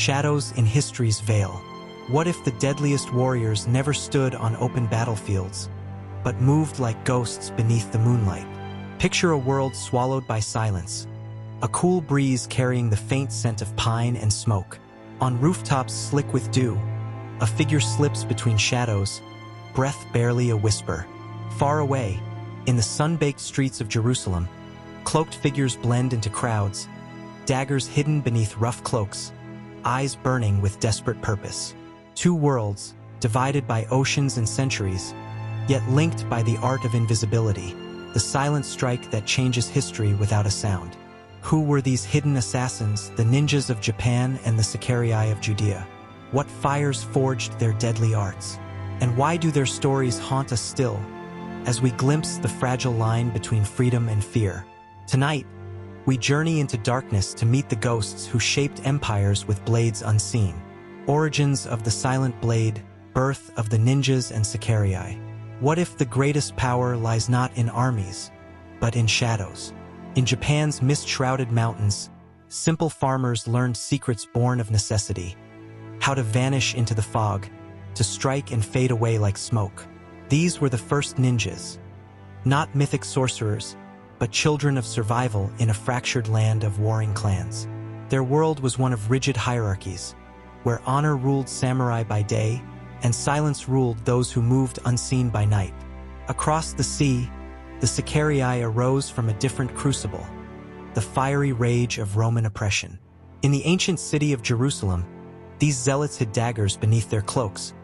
shadows in history's veil. What if the deadliest warriors never stood on open battlefields, but moved like ghosts beneath the moonlight? Picture a world swallowed by silence, a cool breeze carrying the faint scent of pine and smoke. On rooftops slick with dew, a figure slips between shadows, breath barely a whisper. Far away, in the sun-baked streets of Jerusalem, cloaked figures blend into crowds, daggers hidden beneath rough cloaks, eyes burning with desperate purpose. Two worlds, divided by oceans and centuries, yet linked by the art of invisibility, the silent strike that changes history without a sound. Who were these hidden assassins, the ninjas of Japan and the Sicarii of Judea? What fires forged their deadly arts? And why do their stories haunt us still, as we glimpse the fragile line between freedom and fear? Tonight, we journey into darkness to meet the ghosts who shaped empires with blades unseen. Origins of the silent blade, birth of the ninjas and Sicarii. What if the greatest power lies not in armies, but in shadows? In Japan's mist-shrouded mountains, simple farmers learned secrets born of necessity. How to vanish into the fog, to strike and fade away like smoke. These were the first ninjas. Not mythic sorcerers, but children of survival in a fractured land of warring clans. Their world was one of rigid hierarchies, where honor ruled samurai by day, and silence ruled those who moved unseen by night. Across the sea, the Sicarii arose from a different crucible, the fiery rage of Roman oppression. In the ancient city of Jerusalem, these zealots hid daggers beneath their cloaks,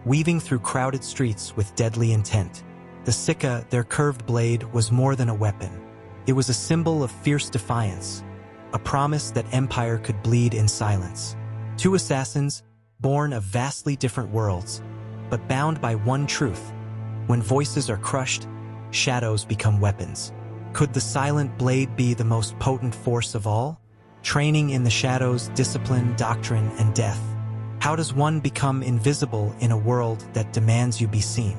weaving through crowded streets with deadly intent. The Sika, their curved blade, was more than a weapon. It was a symbol of fierce defiance, a promise that empire could bleed in silence. Two assassins, born of vastly different worlds, but bound by one truth: when voices are crushed, shadows become weapons. Could the silent blade be the most potent force of all? Training in the shadows, discipline, doctrine, and death. How does one become invisible in a world that demands you be seen?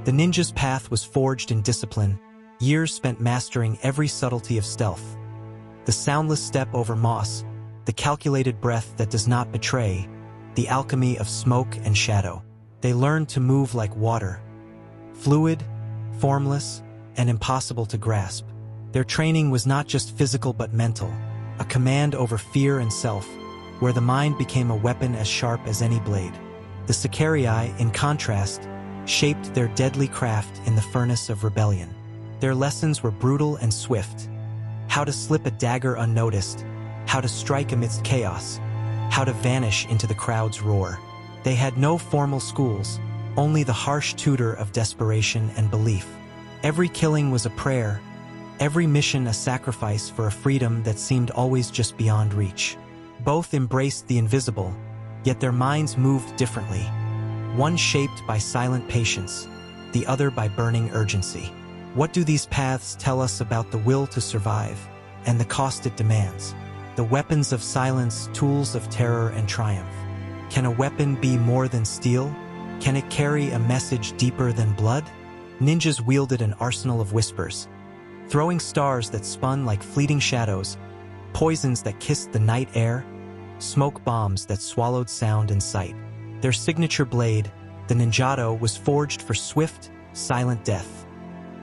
The ninja's path was forged in discipline, years spent mastering every subtlety of stealth. The soundless step over moss, the calculated breath that does not betray, the alchemy of smoke and shadow. They learned to move like water, fluid, formless, and impossible to grasp. Their training was not just physical but mental, a command over fear and self, where the mind became a weapon as sharp as any blade. The Sicarii, in contrast, shaped their deadly craft in the furnace of rebellion. Their lessons were brutal and swift. How to slip a dagger unnoticed, how to strike amidst chaos, how to vanish into the crowd's roar. They had no formal schools, only the harsh tutor of desperation and belief. Every killing was a prayer, every mission a sacrifice for a freedom that seemed always just beyond reach. Both embraced the invisible, yet their minds moved differently. One shaped by silent patience, the other by burning urgency. What do these paths tell us about the will to survive and the cost it demands? The weapons of silence, tools of terror and triumph. Can a weapon be more than steel? Can it carry a message deeper than blood? Ninjas wielded an arsenal of whispers, throwing stars that spun like fleeting shadows, poisons that kissed the night air, smoke bombs that swallowed sound and sight. Their signature blade, the ninjato, was forged for swift, silent death,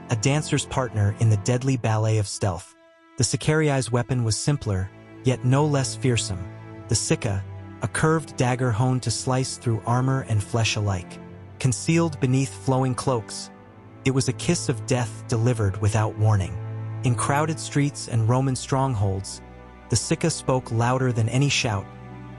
a dancer's partner in the deadly ballet of stealth. The Sicarii's weapon was simpler, yet no less fearsome. The Sika, a curved dagger honed to slice through armor and flesh alike. Concealed beneath flowing cloaks, it was a kiss of death delivered without warning. In crowded streets and Roman strongholds, the Sika spoke louder than any shout,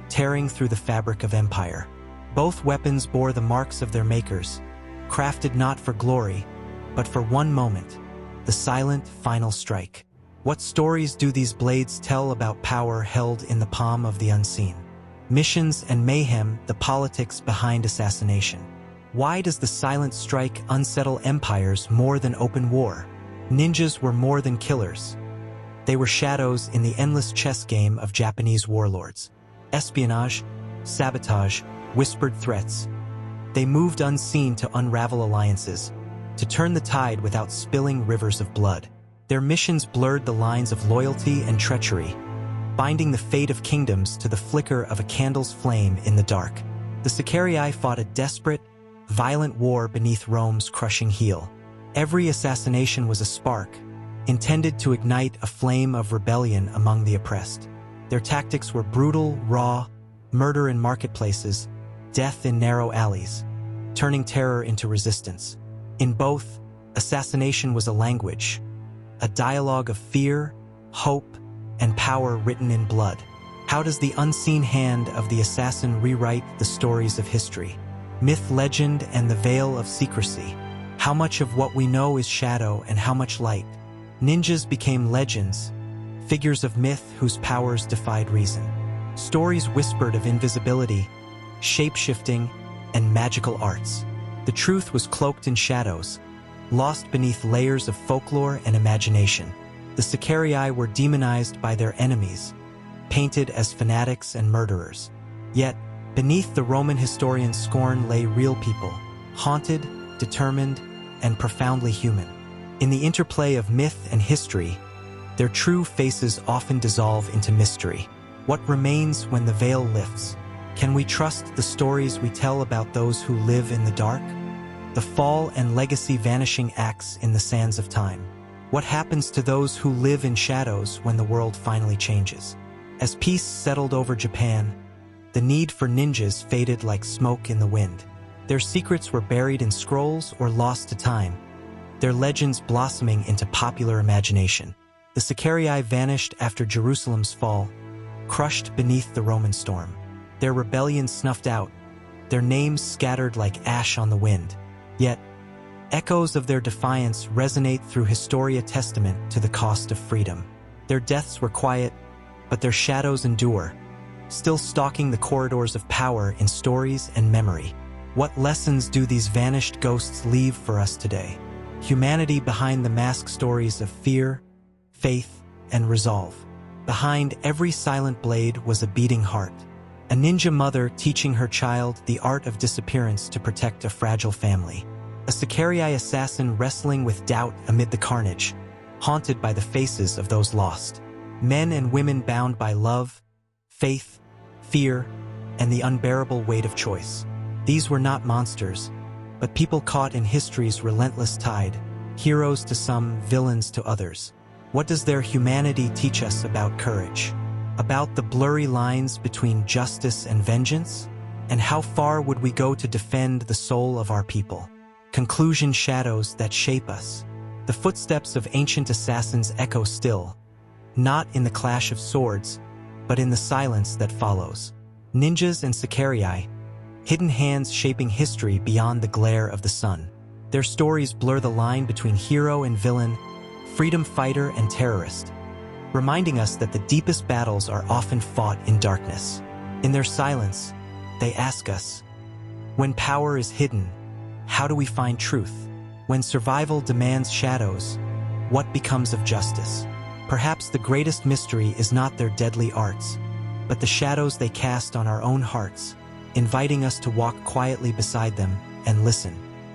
tearing through the fabric of empire. Both weapons bore the marks of their makers, crafted not for glory, but for one moment, the silent final strike. What stories do these blades tell about power held in the palm of the unseen? Missions and mayhem, the politics behind assassination. Why does the silent strike unsettle empires more than open war? Ninjas were more than killers. They were shadows in the endless chess game of Japanese warlords. Espionage, sabotage, whispered threats. They moved unseen to unravel alliances, to turn the tide without spilling rivers of blood. Their missions blurred the lines of loyalty and treachery, binding the fate of kingdoms to the flicker of a candle's flame in the dark. The Sicarii fought a desperate, violent war beneath Rome's crushing heel. Every assassination was a spark, intended to ignite a flame of rebellion among the oppressed. Their tactics were brutal, raw, murder in marketplaces, death in narrow alleys, turning terror into resistance. In both, assassination was a language, a dialogue of fear, hope, and power written in blood. How does the unseen hand of the assassin rewrite the stories of history? Myth, legend, and the veil of secrecy. How much of what we know is shadow and how much light? Ninjas became legends, figures of myth whose powers defied reason. Stories whispered of invisibility, shape-shifting, and magical arts. The truth was cloaked in shadows, lost beneath layers of folklore and imagination. The Sicarii were demonized by their enemies, painted as fanatics and murderers. Yet, beneath the Roman historian's scorn lay real people, haunted, determined, and profoundly human. In the interplay of myth and history, their true faces often dissolve into mystery. What remains when the veil lifts? Can we trust the stories we tell about those who live in the dark? The fall and legacy vanishing acts in the sands of time. What happens to those who live in shadows when the world finally changes? As peace settled over Japan, the need for ninjas faded like smoke in the wind. Their secrets were buried in scrolls or lost to time, their legends blossoming into popular imagination. The Sicarii vanished after Jerusalem's fall, crushed beneath the Roman storm. Their rebellion snuffed out, their names scattered like ash on the wind. Yet, echoes of their defiance resonate through Historia, testament to the cost of freedom. Their deaths were quiet, but their shadows endure, still stalking the corridors of power in stories and memory. What lessons do these vanished ghosts leave for us today? Humanity behind the mask, stories of fear, faith, and resolve. Behind every silent blade was a beating heart. A ninja mother teaching her child the art of disappearance to protect a fragile family. A Sicarii assassin wrestling with doubt amid the carnage, haunted by the faces of those lost. Men and women bound by love, faith, fear, and the unbearable weight of choice. These were not monsters, but people caught in history's relentless tide, heroes to some, villains to others. What does their humanity teach us about courage? About the blurry lines between justice and vengeance? And how far would we go to defend the soul of our people? Conclusion: shadows that shape us. The footsteps of ancient assassins echo still, not in the clash of swords, but in the silence that follows. Ninjas and Sicarii, hidden hands shaping history beyond the glare of the sun. Their stories blur the line between hero and villain, freedom fighter and terrorist, reminding us that the deepest battles are often fought in darkness. In their silence, they ask us, when power is hidden, how do we find truth? When survival demands shadows, what becomes of justice? Perhaps the greatest mystery is not their deadly arts, but the shadows they cast on our own hearts, inviting us to walk quietly beside them and listen.